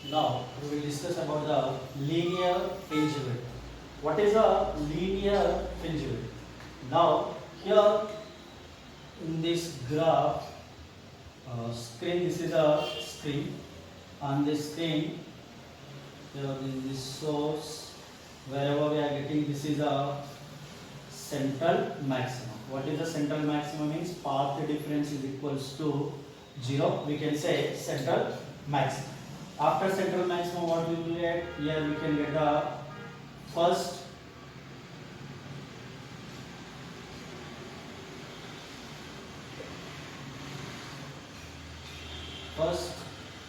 Now we will discuss about the linear fringe width. What is a linear fringe width? Now here in this graph screen, this is a screen. On this screen, here in this source, wherever we are getting, this is a central maximum. What is the central maximum? Means path difference is equals to 0. We can say central maximum. After central maximum, what we will get? Here we can get the first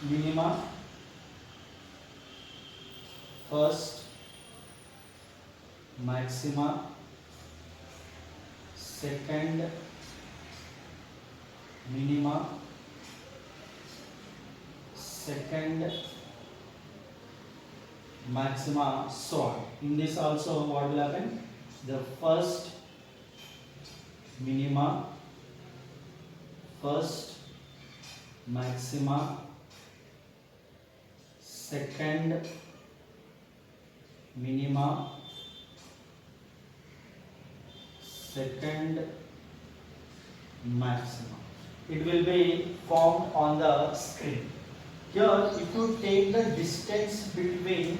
minima, first maxima, second minima, second maxima, so on. In this also what will happen? The first minima, first maxima, second minima, second maxima. It will be formed on the screen. Here, if you take the distance between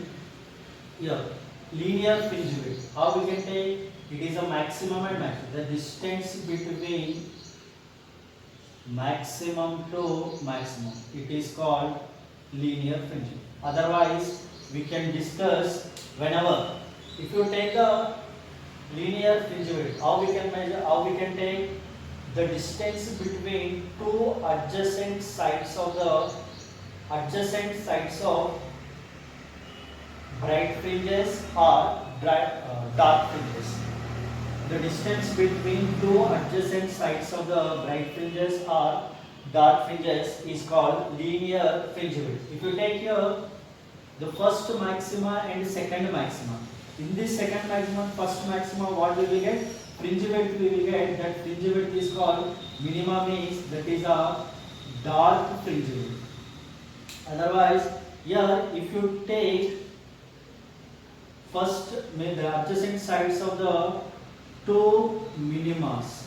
here linear fringe width, how we can take? It is a maximum and maximum. The distance between maximum to maximum, it is called linear fringe width. Otherwise, we can discuss whenever. If you take the linear fringe width, how we can measure? How we can take the distance between two adjacent sides of bright fringes or dark fringes. The distance between two adjacent sides of the bright fringes or dark fringes is called linear fringe width. If you take here the first maxima and second maxima, in this second maximum, first maxima, what we will get? Fringe width we will get. That fringe width is called minima, means that is a dark fringe width. Otherwise, here if you take first the adjacent sides of the two minimas,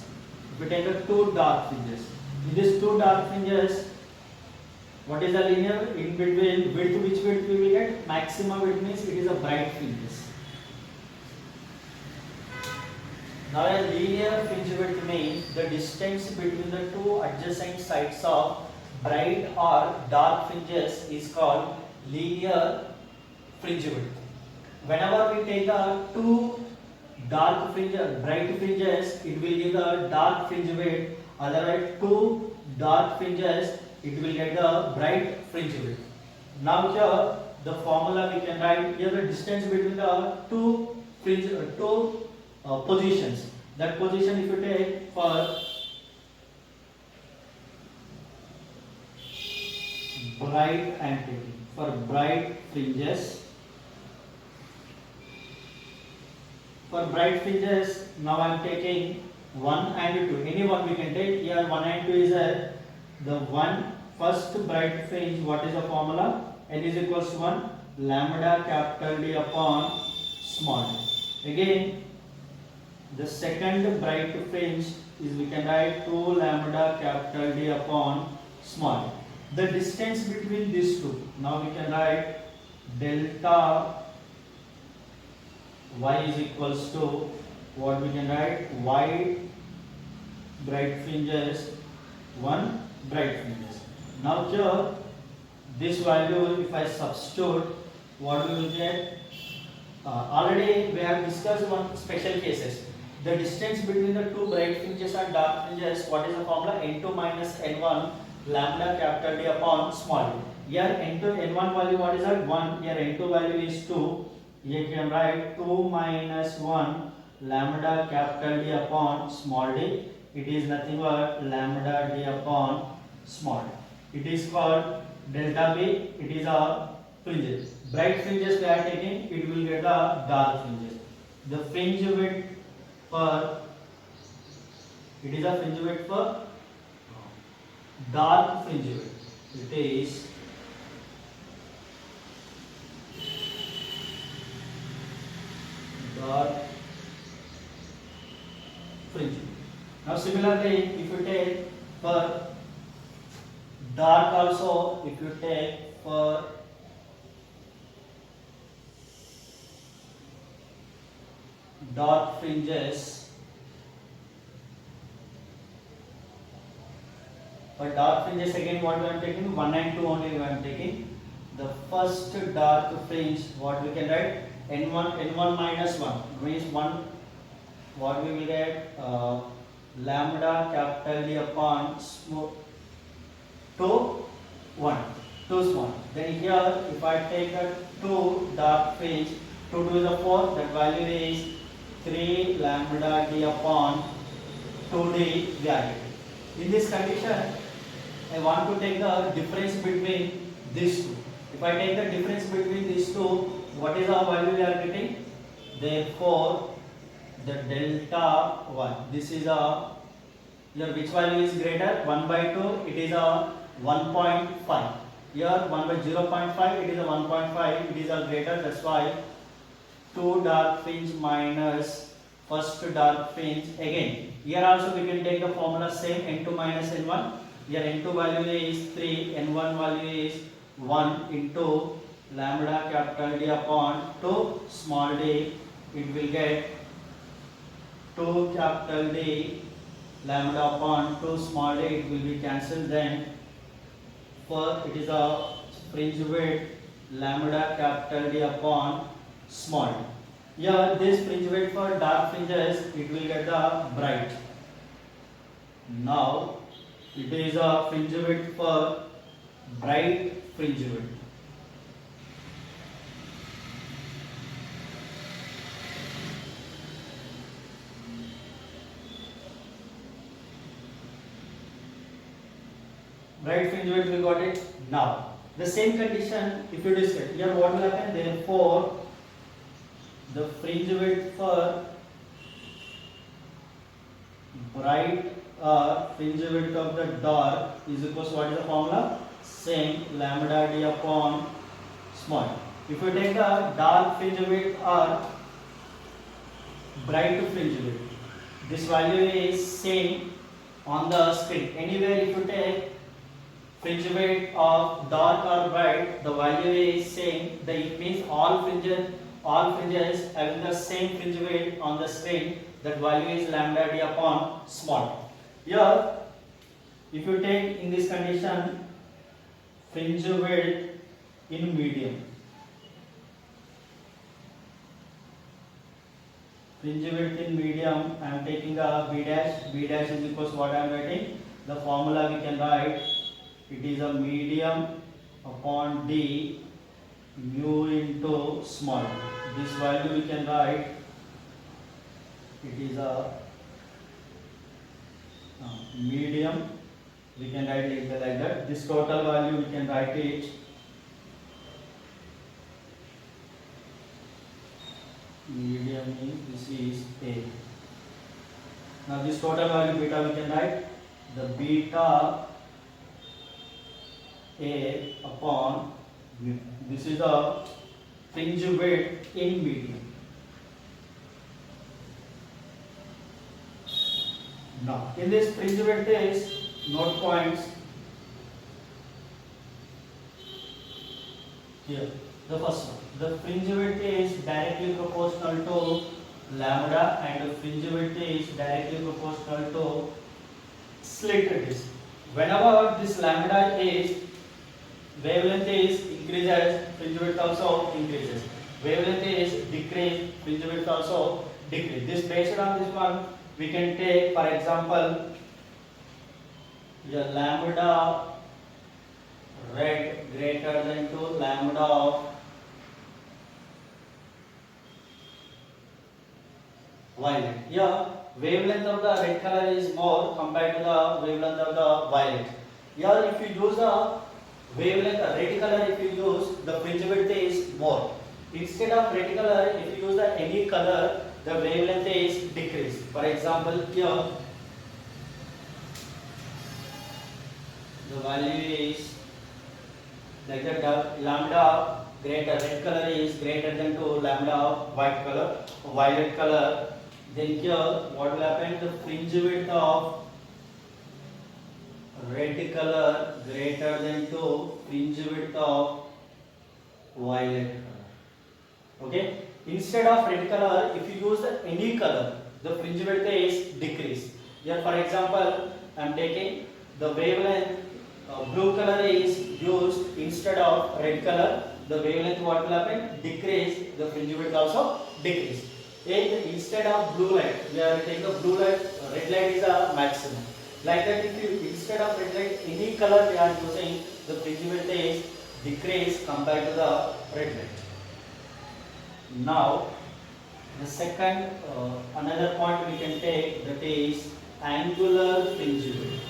if we take the two dark fringes, in these two dark fringes, what is the linear in between width? Which width we will get? Maxima width means it is a bright fringes. Now a linear fringe width means the distance between the two adjacent sides of bright or dark fringes is called linear fringe width. Whenever we take the two dark fringes, bright fringes, it will give the dark fringe width. Otherwise, two dark fringes, it will get the bright fringe width. Now here the formula we can write. Here the distance between the two positions. That position if you take for bright, I am taking for bright fringes. For bright fringes, now I am taking 1 and 2. Any one we can take. Here 1 and 2 is the one first bright fringe. What is the formula? N is equals to 1 lambda capital D upon small d. Again, the second bright fringe is, we can write 2 lambda capital D upon small d. The distance between these two, now we can write delta y is equals to what we can write? Y bright fringes, 1 bright fringes. Now here this value, if I substitute, what we will get? Already we have discussed one special cases. The distance between the two bright fringes and dark fringes, what is the formula? N2 minus N1 lambda capital D upon small d. Here N1 value, what is that? 1. Here N2 value is 2. Here you can write 2 minus 1 lambda capital D upon small d. It is nothing but lambda D upon small d. It is called delta B. It is a fringes. Bright fringes we are taking, it will get the dark fringes. The fringe width for, it is a fringe width for dark fringe width. It is Now similarly, if you take for dark also, if you take for dark fringes, for dark fringes again what we are taking, 1 and 2 only we are taking. The first dark fringe, what we can write, n1 minus 1 means 1, what we will get, lambda capital D upon small 2 1 2 small. Then here if I take a 2 dark fringe, 2 to the 4, that value is 3 lambda D upon 2D value. In this condition, I want to take the difference between these two. If I take the difference between these two, what is our value we are getting? Therefore, the delta 1. This is a, here which value is greater? 1 by 2, it is a 1.5. Here 1 by 0.5, it is a 1.5, it is a greater, that's why 2 dark fringe minus first dark fringe. Again, here also we can take the formula same, n2 minus n1. Here n2 value is 3, n1 value is 1 into lambda capital D upon 2 small d. It will get 2 capital D lambda upon 2 small d. It will be cancelled. Then for it is a fringe width lambda capital D upon small d. Here this fringe width for dark fringes, it will get the bright. Now it is a fringe width for bright fringe width. Bright fringe width we got it. Now the same condition if you discuss, here what will happen? Therefore the fringe width for bright fringe width of the dark is equals to, what is the formula? Same, lambda D upon small. If you take the dark fringe width or bright fringe width, this value is same on the screen. Anywhere if you take fringe width of dark or bright, the value is same. It means all fringes having the same fringe width on the screen, that value is lambda D upon small. Here, if you take in this condition fringe width in medium, fringe width in medium, I am taking a b dash. B dash is equals to what I am writing. The formula we can write, it is a medium upon D mu into small. This value we can write, it is a medium, we can write it like that. This total value we can write it medium means this is A. Now this total value beta we can write the beta A upon mu. This is the fringe width in medium. Now in this fringe width is note points here. The first one, the fringe width is directly proportional to lambda and the fringe width is directly proportional to slit disk. Whenever this lambda is, wavelength is increases, fringe width also increases. Wavelength is decreased, fringe width also decrease. This based on this one, we can take for example the lambda red greater than to lambda of violet. Here wavelength of the red color is more compared to the wavelength of the violet. Here if you use the wavelength red color, if you use, the fringe width is more. Instead of red color, if you use the any color, the wavelength is decreased. For example, here the value is like that, lambda greater, red color is greater than to lambda of white color, violet color. Then here what will happen? The fringe width of red color greater than to fringe width of violet color. Okay. Instead of red color, if you use any color, the fringe width is decreased. Here, for example, I am taking the wavelength blue color is used instead of red color. The wavelength what will happen? Decrease. The fringe width also decrease. And instead of blue light, we are taking the blue light. Red light is a maximum. Like that, if you instead of red light any color we are using, the fringe width is decrease compared to the red light. Now, the second another point we can take, that is angular fringe width.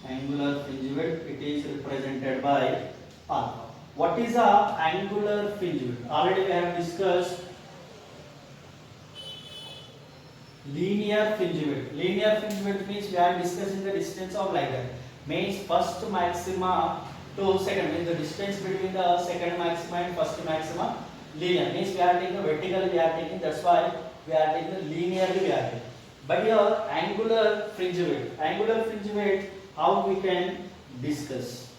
Angular fringe width, it is represented by alpha. What is a angular fringe width? Already we have discussed linear fringe width. Linear fringe width means we are discussing the distance of like that. Means first maxima to second, means the distance between the second maxima and first maxima linear. Means we are taking the vertical, we are taking, that's why we are taking the linearly we are taking. But here angular fringe width. Angular fringe width, how we can discuss?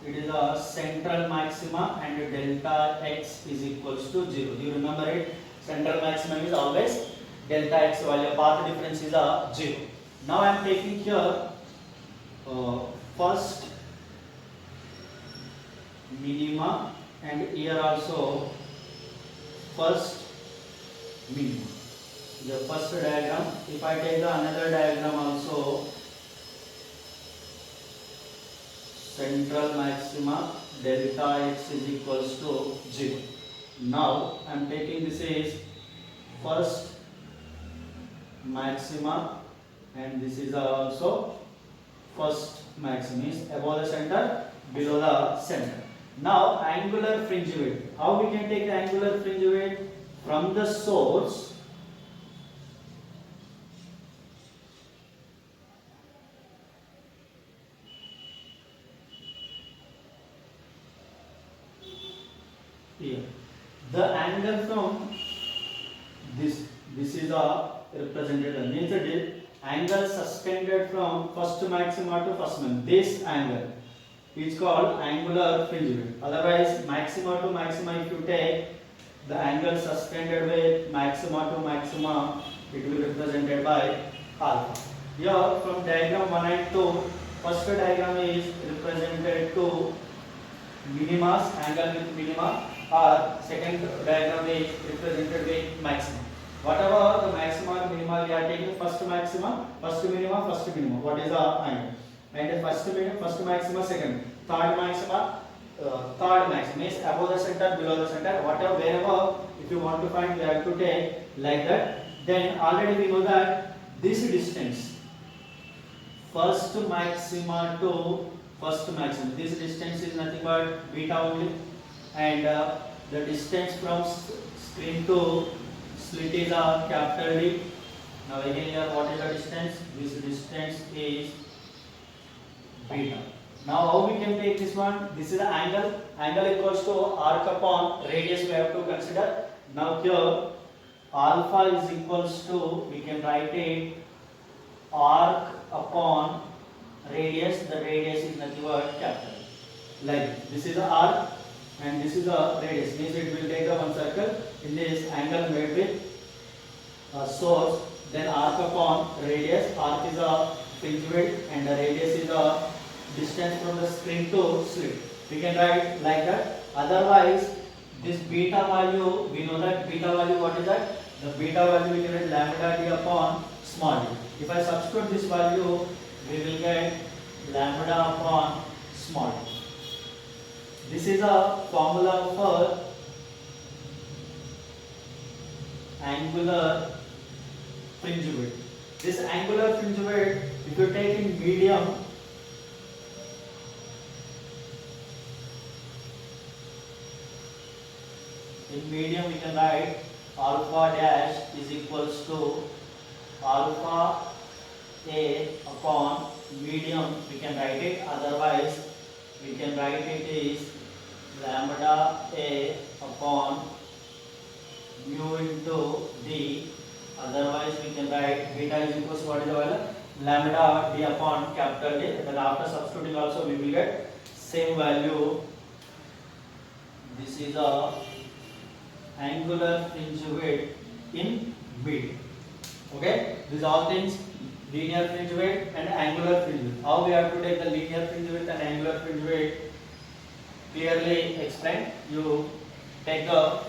It is a central maxima and delta x is equals to 0. Do you remember it? Central maximum is always delta x value, path difference is a 0. Now I am taking here first minima and here also first minimum. The first diagram, if I take the another diagram also, central maxima delta x is equals to 0. Now I am taking this is first maxima and this is also first maxima, is above the center, below the center. Now angular fringe width. How we can take the angular fringe width? From the source, here. The angle from this is a represented, means the angle suspended from first maxima to first minimum. This angle is called angular fringe width. Otherwise, maxima to maxima, if you take the angle suspended with maxima to maxima, it will be represented by alpha. Here from diagram 1 and 2, first diagram is represented to minimas, angle with minima, or second diagram is represented with maxima. Whatever the maxima or minima, we are taking first maxima, first minima, first minimum. What is the angle? And first minimum, first maxima, second, third maxima, third maxima is above the center, below the center. Whatever, wherever, if you want to find, we have to take like that. Then already we know that this distance, first maxima to first maximum, this distance is nothing but beta only, and the distance from screen to slit is a capital D. Now again here, what is the distance? This distance is beta. Now how we can take this one? This is the angle. Angle equals to arc upon radius we have to consider. Now here alpha is equals to, we can write it arc upon radius. The radius is nothing but capital. Like this is the arc and this is the radius. Means it will take the one circle in this angle made with source. Then arc upon radius. Arc is a fringe width and the radius is a distance from the screen to slit. We can write like that. Otherwise, this beta value, we know that beta value, what is that? The beta value we can write lambda d upon small d. If I substitute this value, we will get lambda upon small d. This is a formula for angular fringe width. This angular fringe width, if you take in medium, we can write alpha dash is equals to alpha A upon medium, we can write it, otherwise we can write it is lambda A upon mu into D, otherwise we can write beta is equals to what is the value? Lambda D upon capital D, then after substituting also we will get same value. This is a angular fringe width in mid. Okay, these all things, linear fringe width and angular fringe width. How we have to take the linear fringe width and angular fringe width? Clearly explained. You take the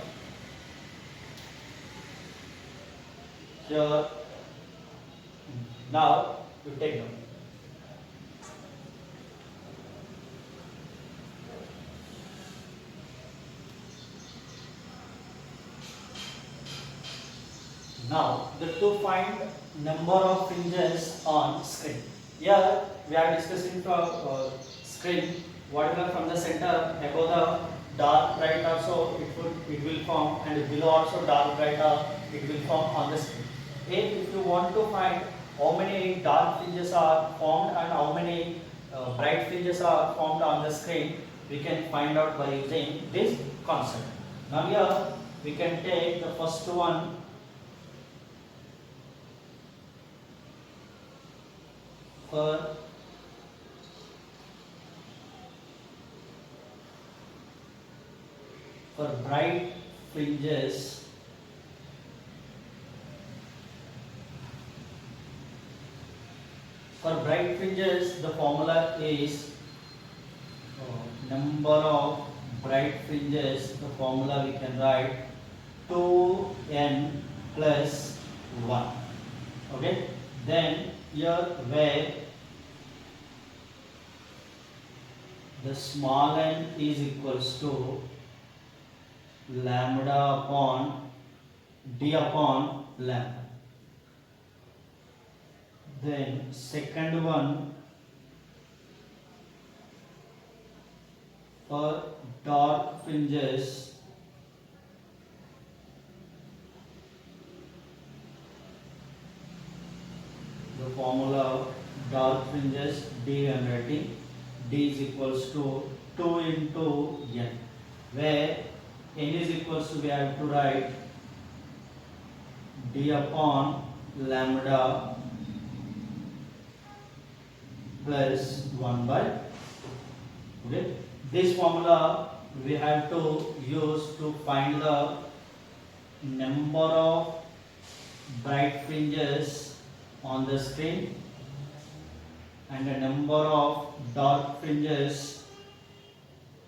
here. Now you take them. Now, to find number of fringes on screen. Here we are discussing from screen, whatever from the center above the dark bright also it will form, and below also dark bright it will form on the screen. If you want to find how many dark fringes are formed and how many bright fringes are formed on the screen, we can find out by using this concept. Now here we can take the first one. For bright fringes, the formula is number of bright fringes. The formula we can write 2n plus 1. Okay, then here where the small n is equals to lambda upon d upon lambda. Then second one, for dark fringes, the formula dark fringes D I am writing, D is equals to 2 into n, where n is equals to, we have to write d upon lambda plus 1 by 2. Okay, this formula we have to use to find the number of bright fringes on the screen and the number of dark fringes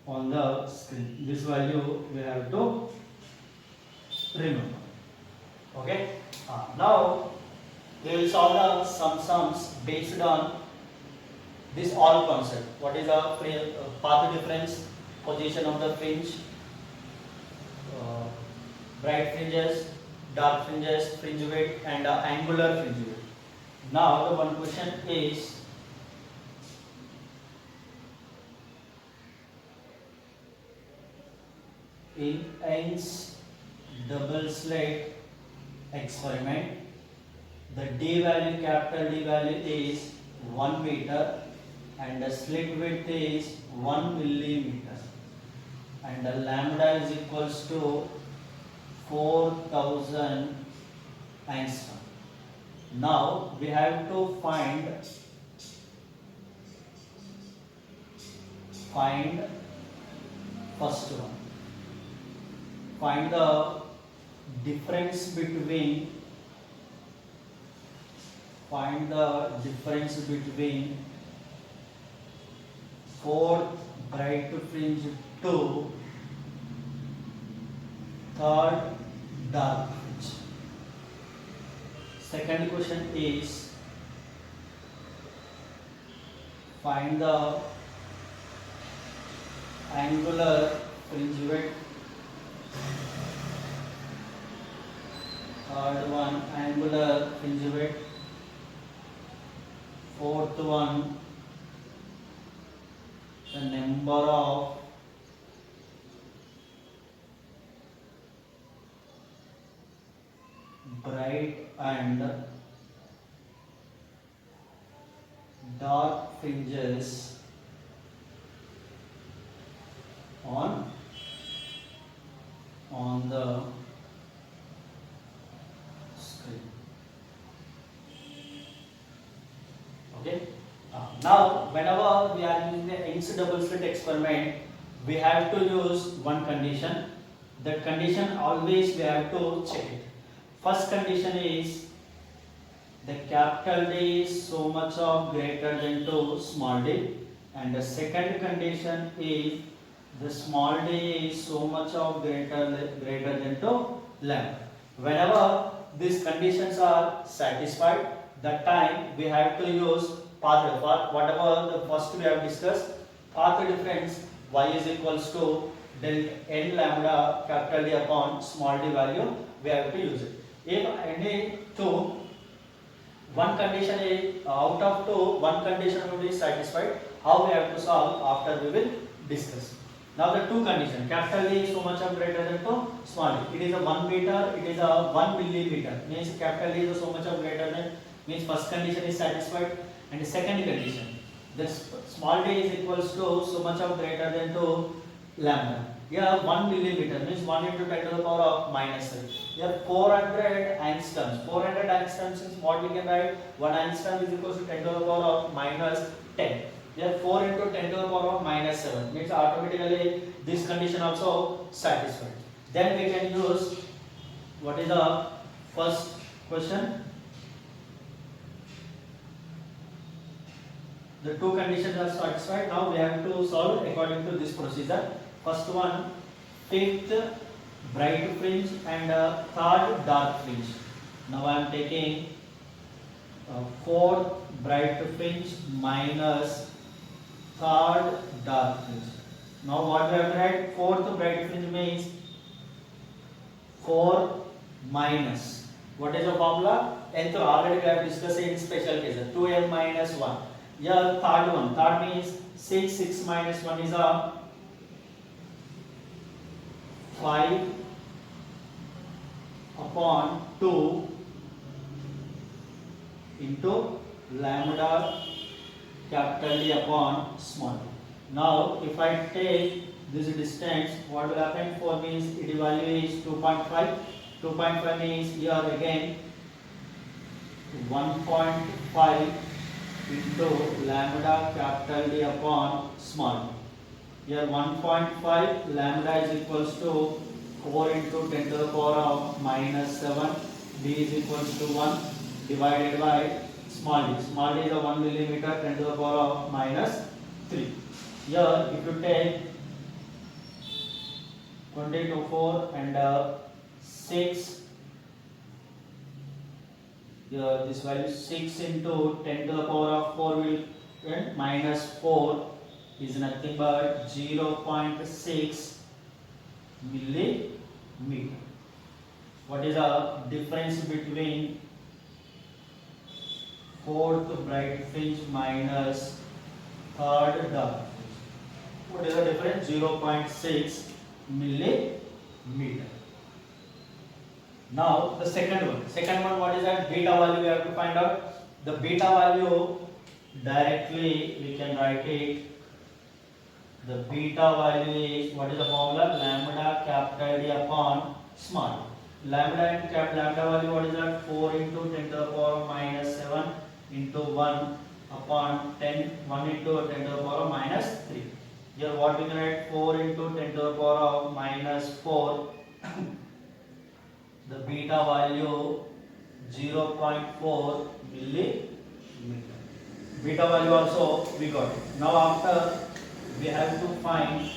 on the screen. This value we have to remember. Okay, now we will solve some sums based on this all concept. What is the path difference, position of the fringe, bright fringes, dark fringes, fringe width, and angular fringe width. Now the one question is, in Einstein's double slit experiment, the D value, capital D value is 1 meter and the slit width is 1 millimeter and the lambda is equals to 4000 angstrom. Now we have to find first one. Find the difference between fourth bright fringe to third dark fringe. Second question is, find the angular fringe width. Third one, angular fringe width. Fourth one, the number of bright and dark fringes on the screen. Okay. Now, whenever we are using the Young's double slit experiment, we have to use one condition. That condition always we have to check it. First condition is the capital D is so much of greater than to small d, and the second condition is the small d is so much of greater than to lambda. Whenever these conditions are satisfied, that time we have to use path difference. Whatever the first we have discussed, path difference y is equals to del n lambda capital D upon small d value, we have to use it. If any two, one condition is out of two, one condition will be satisfied, how we have to solve after we will discuss. Now the two condition, capital D is so much of greater than to small d. It is a 1 meter, it is a 1 millimeter. Means capital D is so much of greater than, means first condition is satisfied, and the second condition, the small d is equals to so much of greater than to lambda. Here 1 millimeter means 1 into 10 to the power of minus 3. Here 400 angstroms. 400 angstroms is what we can write. 1 angstrom is equals to 10 to the power of minus 10. Here 4 into 10 to the power of minus 7 means automatically this condition also satisfied. Then we can use what is the first question. The two conditions are satisfied. Now we have to solve according to this procedure. First one, fifth bright fringe and third dark fringe. Now I am taking fourth bright fringe minus third dark fringe. Now what we have to write? Fourth bright fringe means 4 minus. What is the formula? Nth already we have discussed in special cases. 2m minus 1. Yeah, third one. Third means 6. 6 minus 1 is a 5 upon 2 into lambda capital D upon small d. Now, if I take this distance, what will happen? 4 means its value is 2.5. 2.5 means here again 1.5 into lambda capital D upon small d. Here 1.5 lambda is equals to 4 into 10 to the power of minus 7. D is equals to 1 divided by small d. Small d is a 1 millimeter, 10 to the power of minus 3. Here if you take 20 to 4 and 6, here this value 6 into 10 to the power of 4 will minus 4 is nothing but 0.6 millimeter. What is the difference between fourth bright fringe minus third dark fringe? What is the difference? 0.6 millimeter. Now the second one. Second one, what is that? Beta value we have to find out. The beta value directly we can write it. The beta value is, what is the formula? Lambda capital D upon small. Lambda and lambda value, what is that? 4 into 10 to the power of minus 7 into 1 upon 10. 1 into 10 to the power of minus 3. Here what we can write? 4 into 10 to the power of minus 4. The beta value 0.4 millimeter. Beta value also we got it. Now after we have to find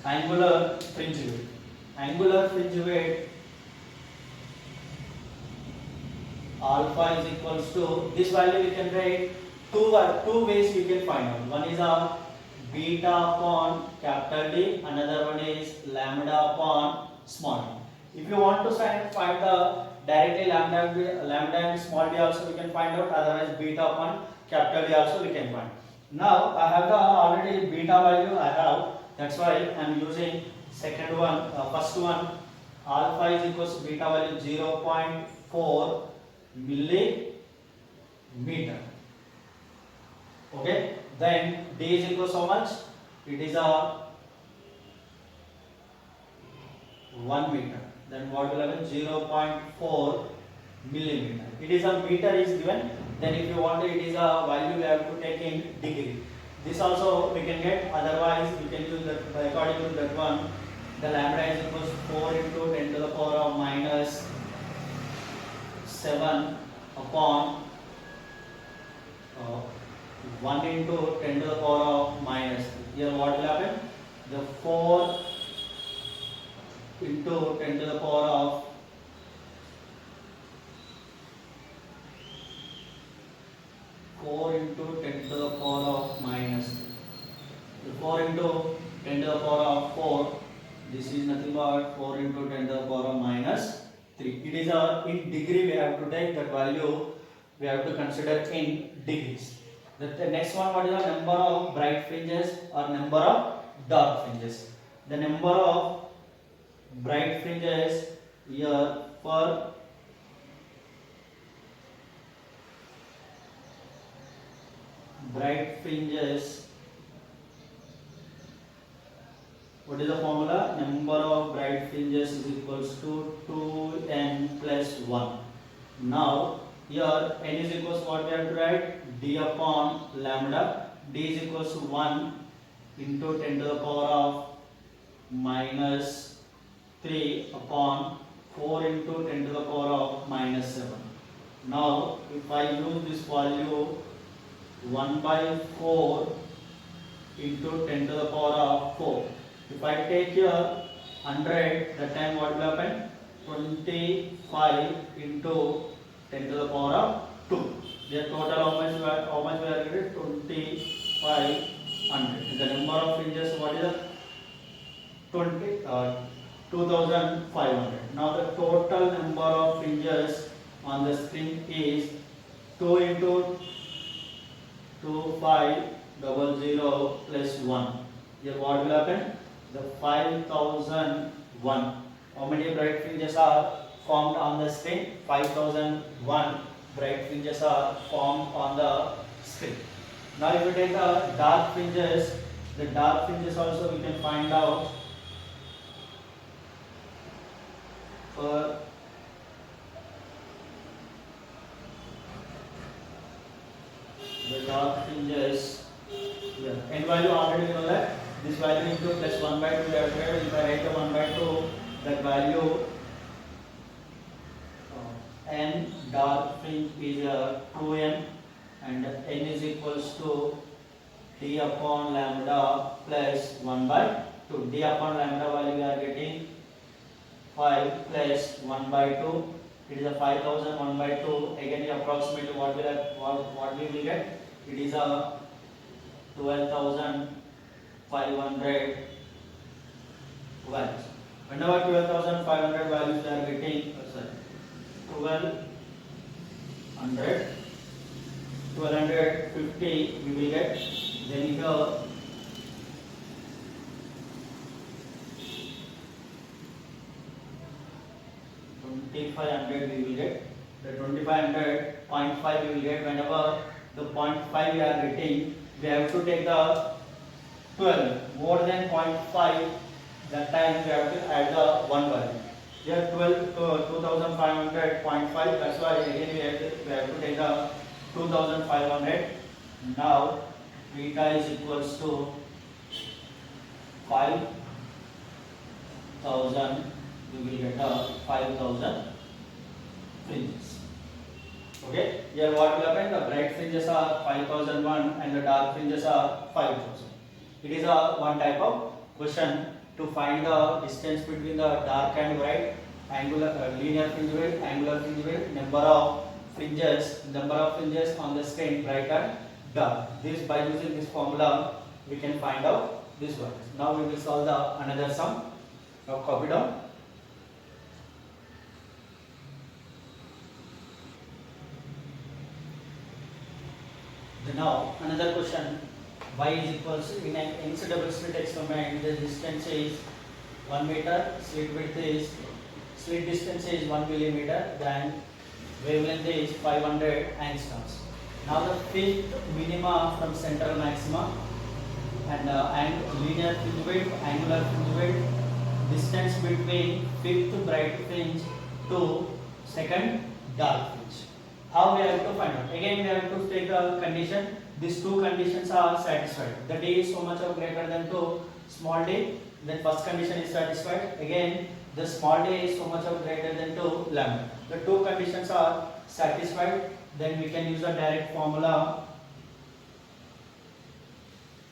angular fringe weight. Angular fringe weight alpha is equals to, this value we can write two ways we can find out. One is a beta upon capital D, another one is lambda upon small d. If you want to find the directly lambda and small d also we can find out, otherwise beta upon capital D also we can find. Now I have the already beta value I have, that's why I am using second one, first one alpha is equals to beta value 0.4 millimeter. Okay, then d is equals to how much? It is a 1 meter. Then what will happen? 0.4 millimeter. It is a meter is given. Then if you want it is a value, we have to take in degree. This also we can get. Otherwise, we can use that according to that one. The lambda is equals to 4 into 10 to the power of minus 7 upon 1 into 10 to the power of minus 3. Here what will happen? The 4 into 10 to the power of 4 into 10 to the power of minus 3. The 4 into 10 to the power of 4. This is nothing but 4 into 10 to the power of minus 3. It is a in degree. We have to take that value. We have to consider in degrees. The next one, what is the number of bright fringes or number of dark fringes? The number of bright fringes here for bright fringes. What is the formula? Number of bright fringes is equals to 2n plus 1. Now here n is equals to what we have to write? D upon lambda. D is equals to 1 into 10 to the power of minus 3 upon 4 into 10 to the power of minus 7. Now if I use this value 1 by 4 into 10 to the power of 4. If I take here 100, that time what will happen? 25 into 10 to the power of 2. Their total how much we are getting? 2500. The number of fringes, what is it? 2500. Now the total number of fringes on the string is 2 into 2500 plus 1. Here what will happen? The 5001. How many bright fringes are formed on the string? 5001 bright fringes are formed on the string. Now if we take the dark fringes also we can find out for the dark fringes. Yeah. N value already you know that. This value into plus 1 by 2 divided. If I write the 1 by 2, that value n dark fringe is 2n and n is equals to d upon lambda plus 1 by 2. D upon lambda value we are getting 5 plus 1 by 2. It is a 5000 1 by 2. Again approximately what we will get? It is a 12,500 values. Whenever 12,500 values we are getting, 1250 we will get. Then here 2500 we will get. The 2500 0.5 we will get. Whenever the 0.5 we are getting, we have to take the 12 more than 0.5. That time we have to add the 1 value. Here 12 to 2500 0.5. That's why again we have to take the 2500. Now beta is equals to 5000. We will get a 5000 fringes. Okay. Here what will happen? The bright fringes are 5001 and the dark fringes are 5000. It is a one type of question to find the distance between the dark and bright, linear fringe width, angular fringe width, number of fringes on the string bright and dark. This by using this formula we can find out this one. Now we will solve the another sum. Now copy down. Now another question. Y is equals to, in an double slit experiment, the distance is 1 meter, slit width is slit distance is 1 millimeter, then wavelength is 500 angstroms. Now the fifth minima from central maxima and linear fringe width, angular fringe width, distance between fifth bright fringe to second dark fringe. How we have to find out? Again we have to take a condition. These two conditions are satisfied. The d is so much of greater than 2, small d, then first condition is satisfied. Again the small d is so much of greater than 2 lambda. The two conditions are satisfied. Then we can use a direct formula.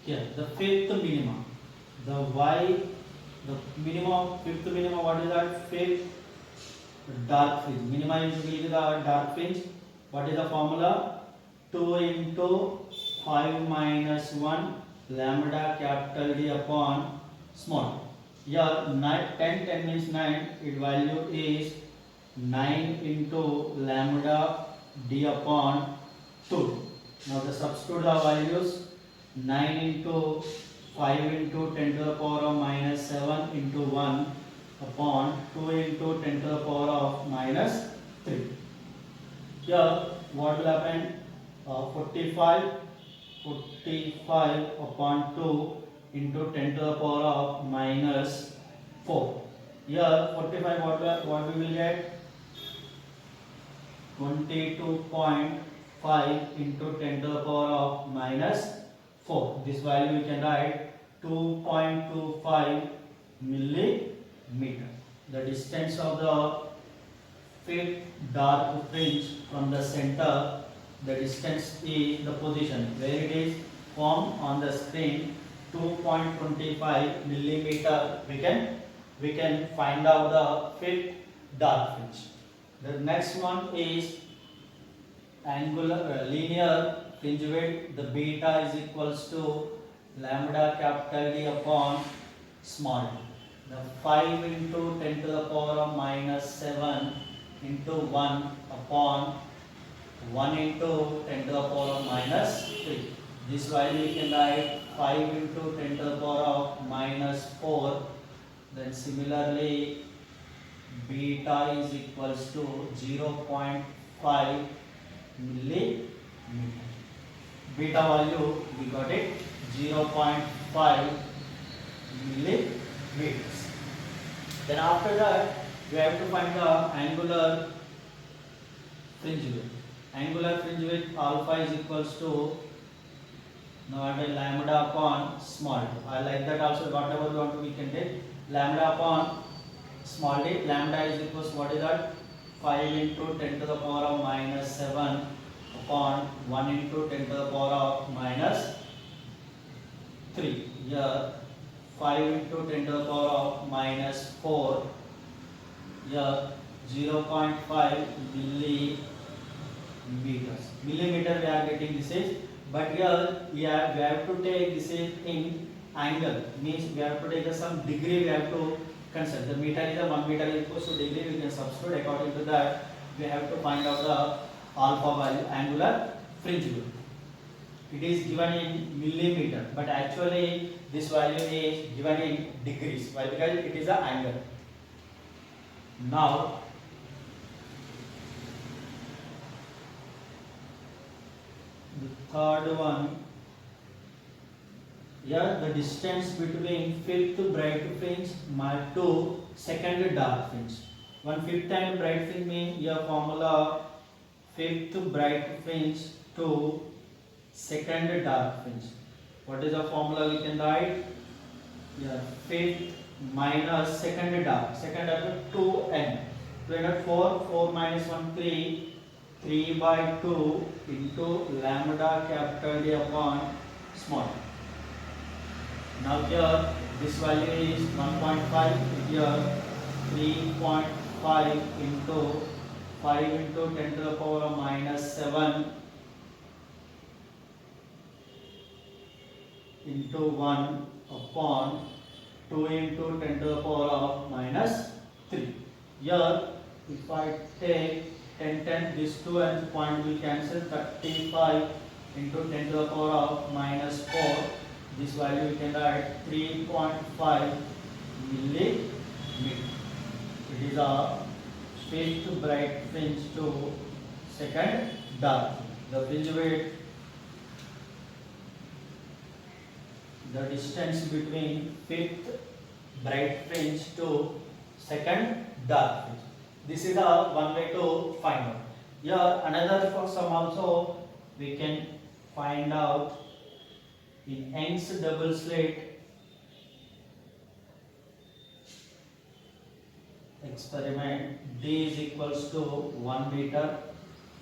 Here the fifth minima, the minimum, fifth minimum, what is that? Fifth dark fringe. Minima is will be the dark fringe. What is the formula? 2 into 5 minus 1 lambda capital D upon small. Here 10 means 9. Its value is 9 into lambda D upon 2. Now the substitute the values. 9 into 5 into 10 to the power of minus 7 into 1 upon 2 into 10 to the power of minus 3. Here what will happen? 45 upon 2 into 10 to the power of minus 4. Here 45 what we will get? 22.5 into 10 to the power of minus 4. This value we can write 2.25 millimeter. The distance of the fifth dark fringe from the center, the distance is the position where it is formed on the screen, 2.25 millimeter. We can find out the fifth dark fringe. The next one is angular linear fringe width. The beta is equals to lambda capital D upon small d. The 5 into 10 to the power of minus 7 into 1 upon 1 into 10 to the power of minus 3. This value we can write 5 into 10 to the power of minus 4. Then similarly beta is equals to 0.5 millimeter. Beta value we got it 0.5 millimeters. Then after that we have to find the angular fringe width. Angular fringe width alpha is equals to lambda upon small d. I like that also. Whatever we want to we can take lambda upon small d. Lambda is equals to what is that? 5 into 10 to the power of minus 7 upon 1 into 10 to the power of minus 3. Here 5 into 10 to the power of minus 4. Here 0.5 millimeters. Millimeter we are getting this is, but here we have to take this is in angle. Means we have to take some degree we have to consider. The meter is 1 meter is equals to degree. We can substitute according to that. We have to find out the alpha value, angular fringe width. It is given in millimeter, but actually this value is given in degrees. Why? Because it is an angle. Now the third one. Here the distance between fifth bright fringe to second dark fringe. 1/5 time bright fringe means here formula fifth bright fringe to second dark fringe. What is the formula we can write? Here fifth minus second dark. Second dark 2n. 2n at 4 minus 1 3 by 2 into lambda capital D upon small. Now here this value is 1.5. Here 3.5 into 5 into 10 to the power of minus 7 into 1 upon 2 into 10 to the power of minus 3. Here if I take 10, these two and point will cancel. 35 into 10 to the power of minus 4. This value we can write 3.5 millimeter. It is a fifth bright fringe to second dark. The fringe width, the distance between fifth bright fringe to second dark fringe. This is the one way to find out. Here another for sum also we can find out in Young's double slit experiment. D is equals to 1 meter,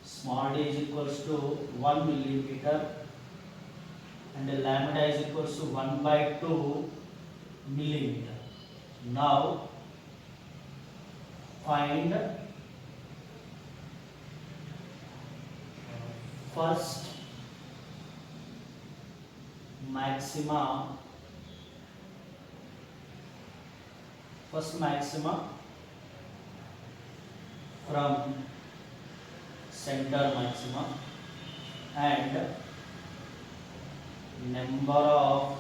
small d is equals to 1 millimeter, and lambda is equals to 1 by 2 millimeter. Now find first maxima from center maxima and number of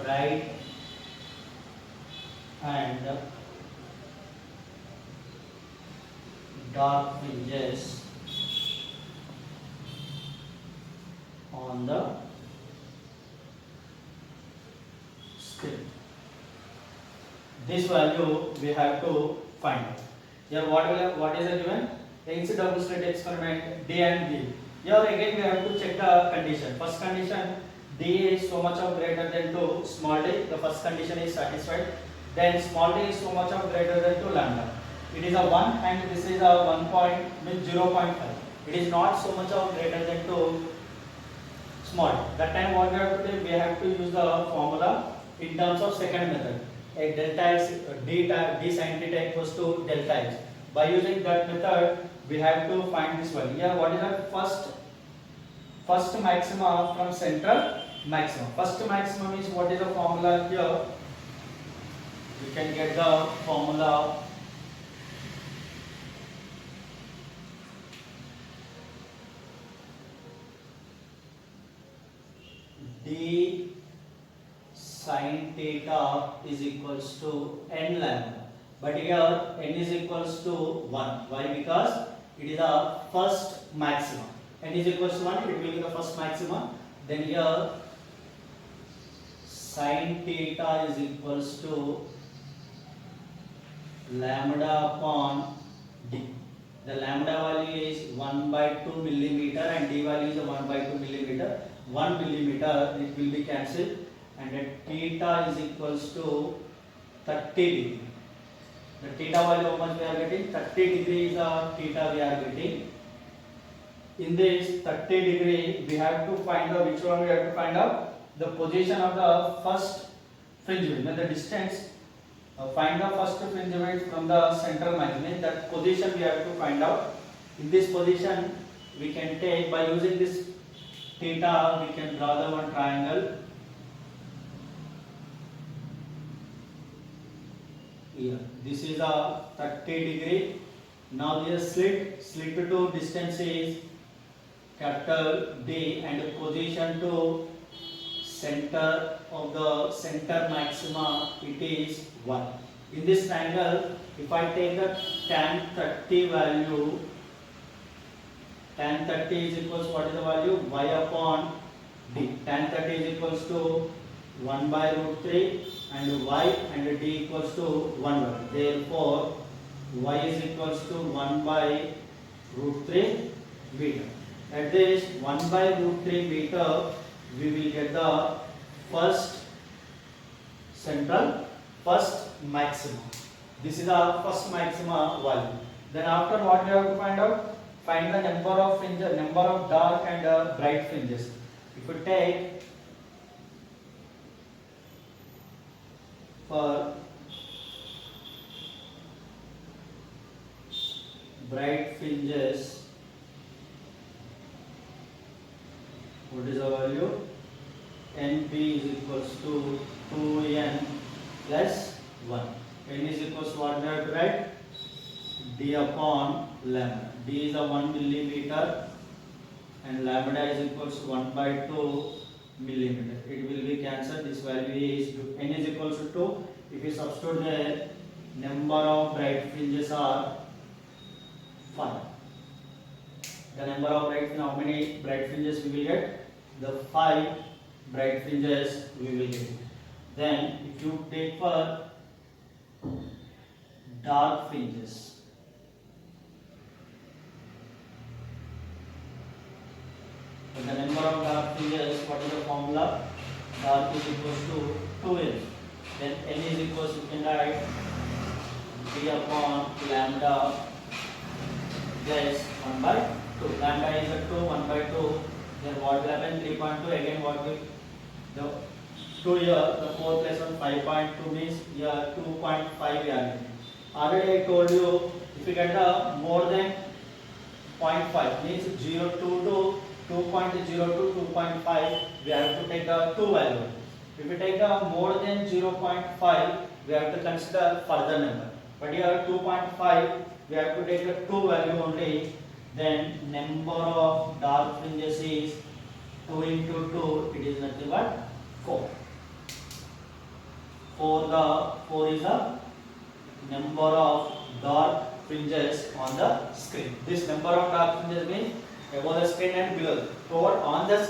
bright and dark fringes on the script. This value we have to find. Here what is given? Young's double slit experiment D and D. Here again we have to check the condition. First condition, D is so much of greater than 2 small d. The first condition is satisfied. Then small d is so much of greater than 2 lambda. It is a 1 and this is a 1 point means 0.5. It is not so much of greater than 2 small. That time what we have to do, we have to use the formula in terms of second method. A delta x d sin theta equals to delta x. By using that method, we have to find this value. Here, what is the first maxima from central maximum? First maximum is what is the formula here? You can get the formula. D sin theta is equals to n lambda, but here n is equals to 1. Why? Because it is the first maxima. N is equals to 1, it will be the first maxima. Then here sin theta is equals to lambda upon d. The lambda value is 1 by 2 millimeter and d value is 1 by 2 millimeter. 1 millimeter, it will be cancelled, and theta is equals to 30 degree. The theta value how much we are getting? 30 degree is the theta we are getting. In this 30 degree, we have to find out which one we have to find out? The position of the first fringe width. The distance, find the first fringe width from the central maximum. That position we have to find out. In this position, we can take by using this theta, we can draw the one triangle here. This is a 30 degree. Now this slit to distance is capital D and position to center of the center maxima, it is 1. In this triangle, if I take the tan 30 value, tan 30 is equals, what is the value? Y upon D. Tan 30 is equals to 1 by root 3 and Y and D equals to 1. Therefore, Y is equals to 1 by root 3 meter. At this 1 by root 3 meter, we will get the first maximum. This is the first maxima value. Then after what we have to find out? Find the number of fringes, number of dark and bright fringes. If you take for bright fringes, what is the value? NP is equals to 2n plus 1. N is equals to what we have to write? D upon lambda. D is a 1 millimeter and lambda is equals to 1 by 2 millimeter. It will be cancelled. This value is n is equals to 2. if you substitute there, number of bright fringes are 5. The number of bright, how many bright fringes we will get? The 5 bright fringes we will get. Then if you take for dark fringes, so the number of dark fringes, what is the formula? Dark is equals to 2n. Then n is equals to, you can write 3 upon lambda plus 1 by 2. Lambda is a 2, 1 by 2. Then what will happen? 3.2. Again, what will the 2 here, the 4 plus 1, 5.2 means here 2.5 here. Already I told you, if you get a more than 0.5 means 0.2 to 2.0 to 2.5, we have to take the 2 value. If we take a more than 0.5, we have to consider further number. But here 2.5, we have to take the 2 value only. Then number of dark fringes is 2 into 2, it is nothing but 4. 4 is the number of dark fringes on the screen. This number of dark fringes means above the screen and below. Toward on the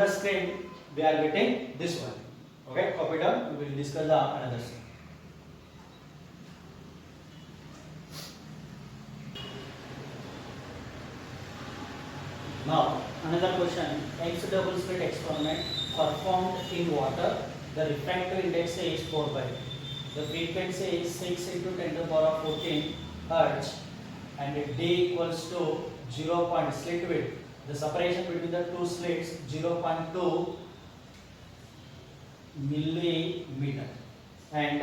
screen we are getting this one. Okay, copy down. We will discuss the another screen. Now another question. X double slit experiment performed in water. The refractive index is 4 by 8. The frequency is 6 into 10 to the power of 14 Hertz, and D equals to 0. Slit width. The separation between the two slits 0.2 millimeter, and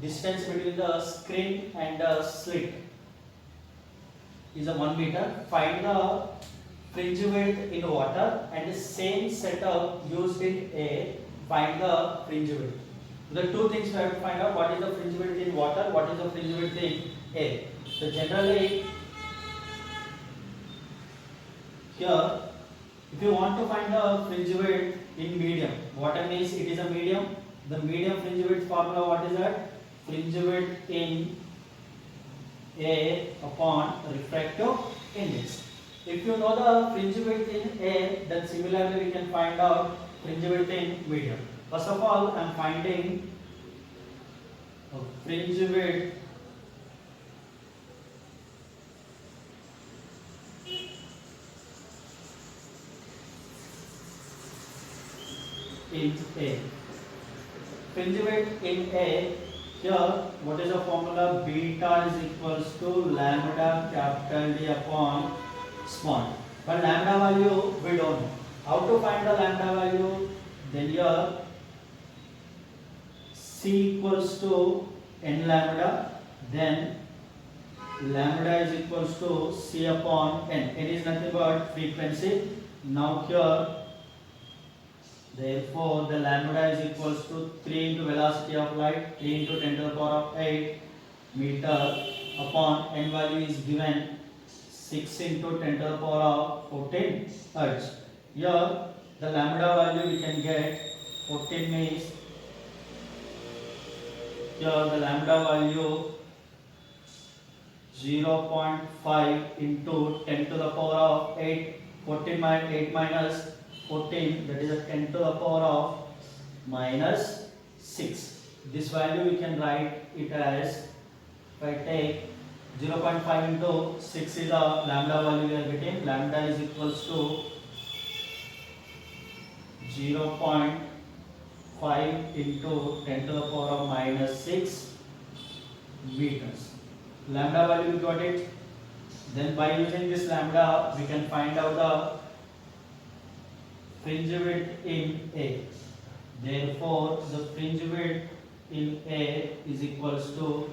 distance between the screen and the slit is a 1 meter. Find the fringe width in water, and the same setup used in A. Find the fringe width. The two things we have to find out: what is the fringe width in water, what is the fringe width in A. So generally here, if you want to find the fringe width in medium, water means it is a medium. The medium fringe width formula, what is that? Fringe width in A upon refractive index. If you know the fringe width in A, then similarly we can find out fringe width in medium. First of all, I am finding fringe width in A. Fringe width in A, here what is the formula? Beta is equals to lambda capital D upon small. But lambda value we don't know. How to find the lambda value? Then here C equals to n lambda, then lambda is equals to C upon n. N is nothing but frequency. Now here, therefore the lambda is equals to 3 into velocity of light, 3 into 10 to the power of 8 meter upon n value is given 6 into 10 to the power of 14 hertz. Here the lambda value we can get 14 means here the lambda value 0.5 into 10 to the power of 8, 8 minus 14, that is a 10 to the power of minus 6. This value we can write it as, if I take 0.5 into 6 is the lambda value we are getting. Lambda is equals to 0.5 into 10 to the power of minus 6 meters. Lambda value we got it. Then by using this lambda we can find out the fringe width in A. Therefore the fringe width in A is equals to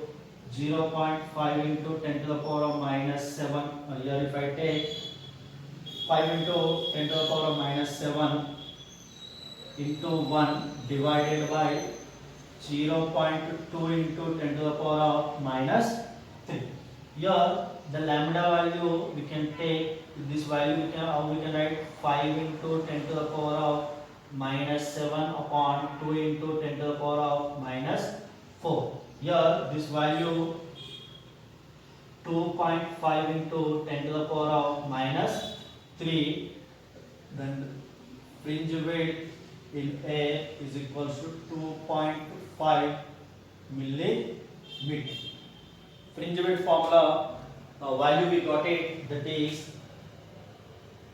0.5 into 10 to the power of minus 7. Here if I take 5 into 10 to the power of minus 7 into 1 divided by 0.2 into 10 to the power of minus 3. Here the lambda value we can take this value, we can write 5 into 10 to the power of minus 7 upon 2 into 10 to the power of minus 4. Here this value 2.5 into 10 to the power of minus 3. Then fringe width in A is equals to 2.5 millimeter. Fringe width formula value we got it, that is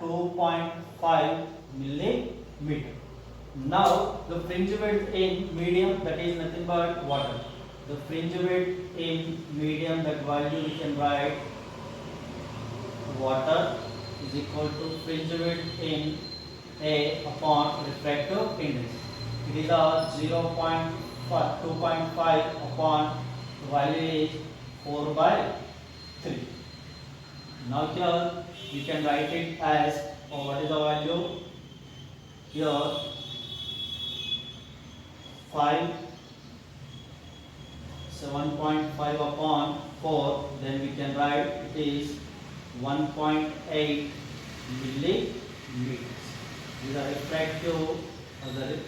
2.5 millimeter. Now the fringe width in medium, that is nothing but water. The fringe width in medium, that value we can write water is equal to fringe width in A upon refractive index. It is a 2.5 upon the value is 4/3. Now here we can write it as, what is the value here, 7.5 upon 4, then we can write it is 1.8 millimeters. These are refractive, the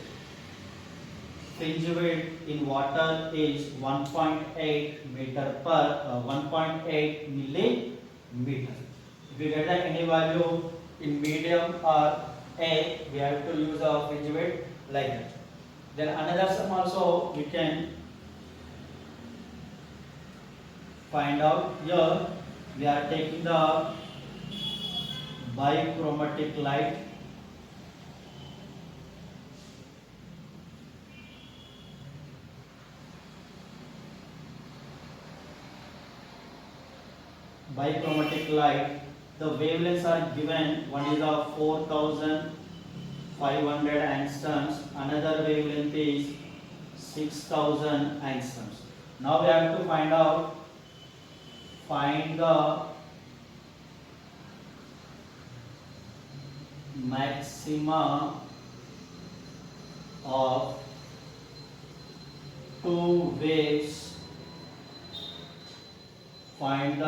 fringe width in water is 1.8 meter per 1.8 millimeter. If we get any value in medium or A, we have to use a fringe width like that. Then another sum also we can find out. Here we are taking the bichromatic light. Bichromatic light, the wavelengths are given. One is of 4500 angstroms, another wavelength is 6000 angstroms. Now we have to find the maxima of two waves. Find